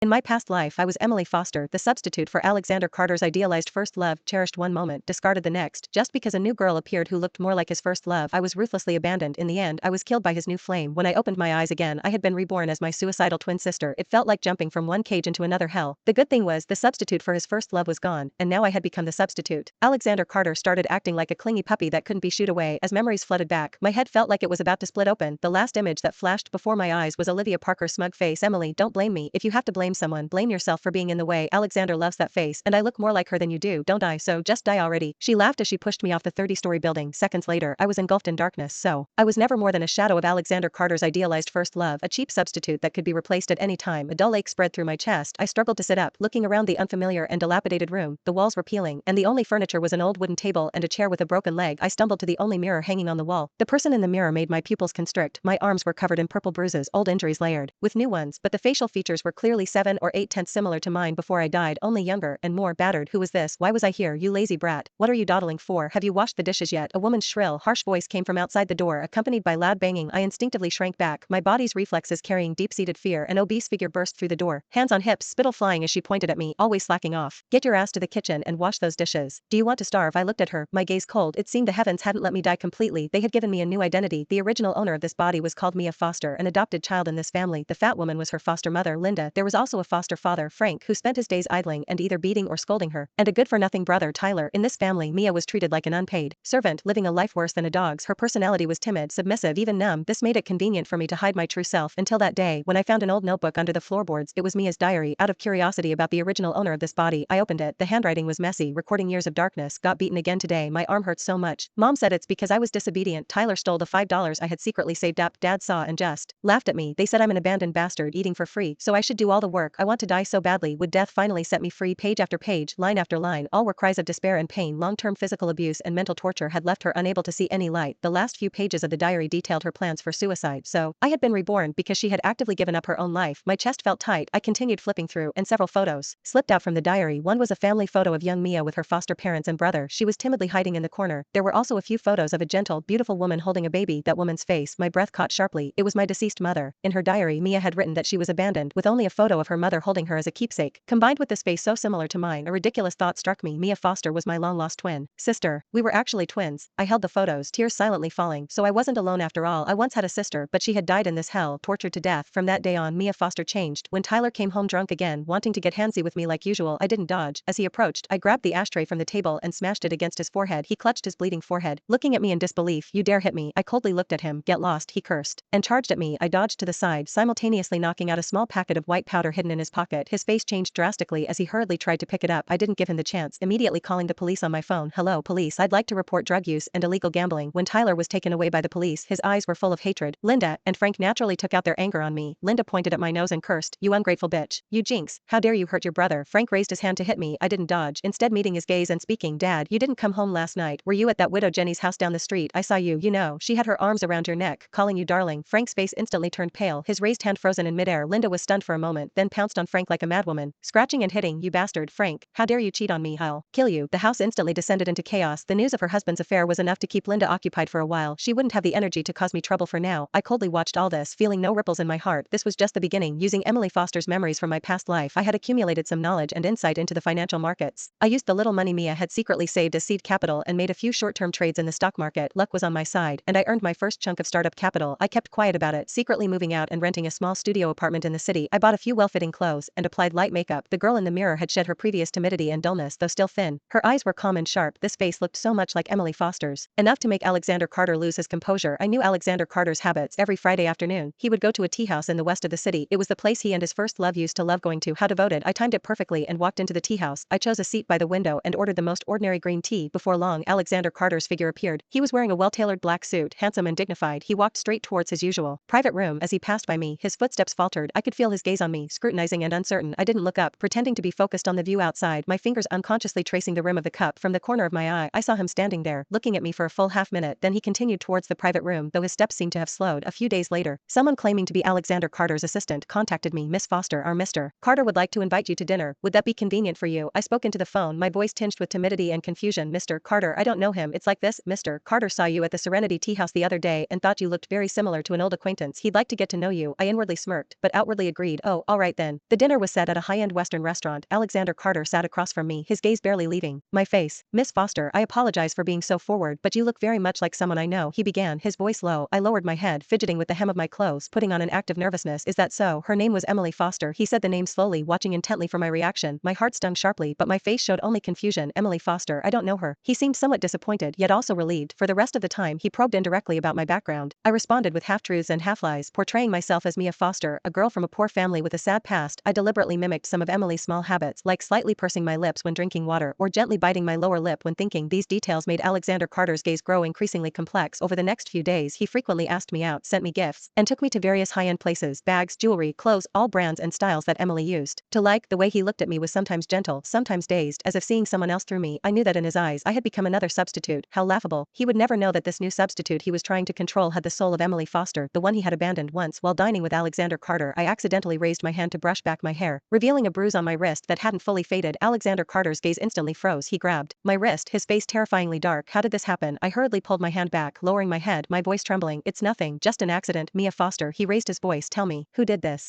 In my past life I was Emily Foster, the substitute for Alexander Carter's idealized first love, cherished one moment, discarded the next, just because a new girl appeared who looked more like his first love. I was ruthlessly abandoned. In the end, I was killed by his new flame. When I opened my eyes again, I had been reborn as my suicidal twin sister. It felt like jumping from one cage into another hell. The good thing was, the substitute for his first love was gone, and now I had become the substitute. Alexander Carter started acting like a clingy puppy that couldn't be shooed away. As memories flooded back, my head felt like it was about to split open. The last image that flashed before my eyes was Olivia Parker's smug face. Emily, don't blame me. If you have to blame someone, blame yourself for being in the way. Alexander loves that face, and I look more like her than you do, don't I? So just die already. She laughed as she pushed me off the 30-story building. Seconds later, I was engulfed in darkness. So I was never more than a shadow of Alexander Carter's idealized first love, a cheap substitute that could be replaced at any time. A dull ache spread through my chest. I struggled to sit up, looking around the unfamiliar and dilapidated room. The walls were peeling, and the only furniture was an old wooden table and a chair with a broken leg. I stumbled to the only mirror hanging on the wall. The person in the mirror made my pupils constrict. My arms were covered in purple bruises, old injuries layered with new ones, but the facial features were clearly 7 or 8 tenths similar to mine before I died, only younger and more battered. Who was this? Why was I here? You lazy brat. What are you dawdling for? Have you washed the dishes yet? A woman's shrill, harsh voice came from outside the door, accompanied by loud banging. I instinctively shrank back, my body's reflexes carrying deep-seated fear. An obese figure burst through the door, hands on hips, spittle flying as she pointed at me, always slacking off. Get your ass to the kitchen and wash those dishes. Do you want to starve? I looked at her, my gaze cold. It seemed the heavens hadn't let me die completely. They had given me a new identity. The original owner of this body was called Mia Foster, an adopted child in this family. The fat woman was her foster mother, Linda. There was also a foster father, Frank, who spent his days idling and either beating or scolding her, and a good-for-nothing brother, Tyler. In this family, Mia was treated like an unpaid servant, living a life worse than a dog's. Her personality was timid, submissive, even numb. This made it convenient for me to hide my true self, until that day, when I found an old notebook under the floorboards. It was Mia's diary. Out of curiosity about the original owner of this body, I opened it. The handwriting was messy, recording years of darkness. Got beaten again today. My arm hurts so much. Mom said it's because I was disobedient. Tyler stole the $5 I had secretly saved up. Dad saw and just laughed at me. They said I'm an abandoned bastard eating for free, so I should do all the work. I want to die so badly. Would death finally set me free? Page after page, line after line, all were cries of despair and pain. Long-term physical abuse and mental torture had left her unable to see any light. The last few pages of the diary detailed her plans for suicide. So I had been reborn because she had actively given up her own life. My chest felt tight. I continued flipping through, and several photos slipped out from the diary. One was a family photo of young Mia with her foster parents and brother. She was timidly hiding in the corner. There were also a few photos of a gentle, beautiful woman holding a baby. That woman's face, my breath caught sharply. It was my deceased mother. In her diary, Mia had written that she was abandoned, with only a photo of her mother holding her as a keepsake. Combined with this face so similar to mine, a ridiculous thought struck me. Mia Foster was my long-lost twin sister. We were actually twins. I held the photos, tears silently falling. So I wasn't alone after all. I once had a sister, but she had died in this hell, tortured to death. From that day on, Mia Foster changed. When Tyler came home drunk again, wanting to get handsy with me like usual, I didn't dodge. As he approached, I grabbed the ashtray from the table and smashed it against his forehead. He clutched his bleeding forehead, looking at me in disbelief. You dare hit me? I coldly looked at him. Get lost, he cursed, and charged at me. I dodged to the side, simultaneously knocking out a small packet of white powder hidden in his pocket. His face changed drastically as he hurriedly tried to pick it up. I didn't give him the chance, immediately calling the police on my phone. Hello, police. I'd like to report drug use and illegal gambling. When Tyler was taken away by the police, his eyes were full of hatred. Linda and Frank naturally took out their anger on me. Linda pointed at my nose and cursed, you ungrateful bitch. You jinx. How dare you hurt your brother? Frank raised his hand to hit me. I didn't dodge, instead meeting his gaze and speaking. Dad, you didn't come home last night. Were you at that widow Jenny's house down the street? I saw you. You know, she had her arms around your neck, calling you darling. Frank's face instantly turned pale, his raised hand frozen in midair. Linda was stunned for a moment, then pounced on Frank like a madwoman, scratching and hitting. You bastard, Frank. How dare you cheat on me? I'll kill you. The house instantly descended into chaos. The news of her husband's affair was enough to keep Linda occupied for a while. She wouldn't have the energy to cause me trouble for now. I coldly watched all this, feeling no ripples in my heart. This was just the beginning. Using Emily Foster's memories from my past life, I had accumulated some knowledge and insight into the financial markets. I used the little money Mia had secretly saved as seed capital and made a few short-term trades in the stock market. Luck was on my side, and I earned my first chunk of startup capital. I kept quiet about it, secretly moving out and renting a small studio apartment in the city. I bought a few well-fitting clothes and applied light makeup. The girl in the mirror had shed her previous timidity and dullness, though still thin. Her eyes were calm and sharp. This face looked so much like Emily Foster's, enough to make Alexander Carter lose his composure. I knew Alexander Carter's habits. Every Friday afternoon, he would go to a tea house in the west of the city. It was the place he and his first love used to love going to. How devoted. I timed it perfectly and walked into the tea house. I chose a seat by the window and ordered the most ordinary green tea. Before long, Alexander Carter's figure appeared. He was wearing a well-tailored black suit, handsome and dignified. He walked straight towards his usual private room. As he passed by me, his footsteps faltered. I could feel his gaze on me, scrutinizing and uncertain. I didn't look up, pretending to be focused on the view outside, my fingers unconsciously tracing the rim of the cup. From the corner of my eye, I saw him standing there, looking at me for a full half-minute. Then he continued towards the private room, though his steps seemed to have slowed. A few days later, someone claiming to be Alexander Carter's assistant contacted me. Miss Foster, our Mr. Carter would like to invite you to dinner. Would that be convenient for you? I spoke into the phone, my voice tinged with timidity and confusion. Mr. Carter, I don't know him. It's like this. Mr. Carter saw you at the Serenity Tea House the other day and thought you looked very similar to an old acquaintance. He'd like to get to know you. I inwardly smirked, but outwardly agreed. Oh, all right. right then. The dinner was set at a high-end Western restaurant. Alexander Carter sat across from me, his gaze barely leaving my face. Miss Foster, I apologize for being so forward, but you look very much like someone I know, he began, his voice low. I lowered my head, fidgeting with the hem of my clothes, putting on an act of nervousness. Is that so? Her name was Emily Foster. He said the name slowly, watching intently for my reaction. My heart stung sharply, but my face showed only confusion. Emily Foster, I don't know her. He seemed somewhat disappointed, yet also relieved. For the rest of the time, he probed indirectly about my background. I responded with half-truths and half-lies, portraying myself as Mia Foster, a girl from a poor family with a sad past. I deliberately mimicked some of Emily's small habits, like slightly pursing my lips when drinking water or gently biting my lower lip when thinking. These details made Alexander Carter's gaze grow increasingly complex. Over the next few days, he frequently asked me out, sent me gifts, and took me to various high-end places, bags, jewelry, clothes, all brands and styles that Emily used to like. The way he looked at me was sometimes gentle, sometimes dazed, as if seeing someone else through me. I knew that in his eyes I had become another substitute. How laughable. He would never know that this new substitute he was trying to control had the soul of Emily Foster, the one he had abandoned once. While dining with Alexander Carter, I accidentally raised my hand to brush back my hair, revealing a bruise on my wrist that hadn't fully faded. Alexander Carter's gaze instantly froze. He grabbed my wrist, his face terrifyingly dark. How did this happen? I hurriedly pulled my hand back, lowering my head, my voice trembling. It's nothing, just an accident, Mia Foster. He raised his voice. Tell me, who did this?